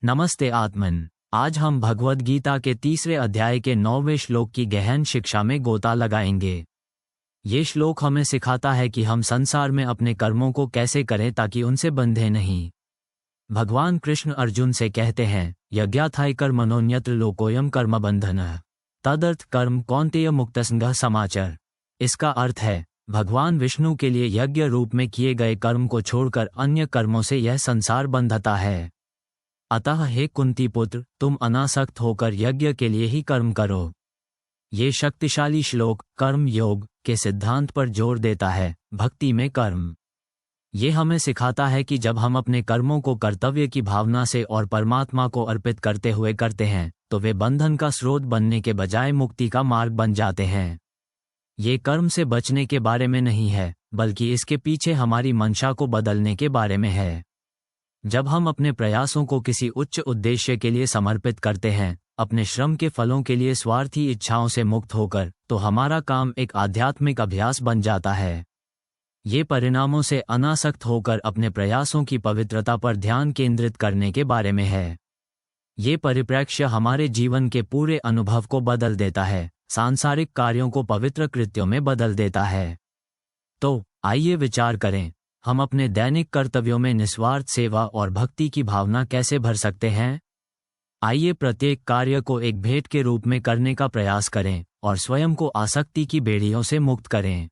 नमस्ते आत्मन। आज हम भगवद गीता के 3रे अध्याय के 9वें श्लोक की गहन शिक्षा में गोता लगाएंगे। ये श्लोक हमें सिखाता है कि हम संसार में अपने कर्मों को कैसे करें ताकि उनसे बंधे नहीं। भगवान कृष्ण अर्जुन से कहते हैं, यज्ञाथाय कर्मणोऽन्यत्र लोकोऽयं कर्म बंधनः तदर्थ कर्म कौन्तेय मुक्तसंगः समाचर। इसका अर्थ है, भगवान विष्णु के लिए यज्ञ रूप में किए गए कर्म को छोड़कर अन्य कर्मों से यह संसार बंधता है। अतः हे कुंती पुत्र, तुम अनासक्त होकर यज्ञ के लिए ही कर्म करो। ये शक्तिशाली श्लोक कर्म योग के सिद्धांत पर जोर देता है, भक्ति में कर्म। ये हमें सिखाता है कि जब हम अपने कर्मों को कर्तव्य की भावना से और परमात्मा को अर्पित करते हुए करते हैं, तो वे बंधन का स्रोत बनने के बजाय मुक्ति का मार्ग बन जाते हैं। ये कर्म से बचने के बारे में नहीं है, बल्कि इसके पीछे हमारी मंशा को बदलने के बारे में है। जब हम अपने प्रयासों को किसी उच्च उद्देश्य के लिए समर्पित करते हैं, अपने श्रम के फलों के लिए स्वार्थी इच्छाओं से मुक्त होकर, तो हमारा काम एक आध्यात्मिक अभ्यास बन जाता है। ये परिणामों से अनासक्त होकर अपने प्रयासों की पवित्रता पर ध्यान केंद्रित करने के बारे में है। ये परिप्रेक्ष्य हमारे जीवन के पूरे अनुभव को बदल देता है, सांसारिक कार्यों को पवित्र कृत्यों में बदल देता है। तो आइए विचार करें, हम अपने दैनिक कर्तव्यों में निस्वार्थ सेवा और भक्ति की भावना कैसे भर सकते हैं। आइए प्रत्येक कार्य को एक भेंट के रूप में करने का प्रयास करें और स्वयं को आसक्ति की बेड़ियों से मुक्त करें।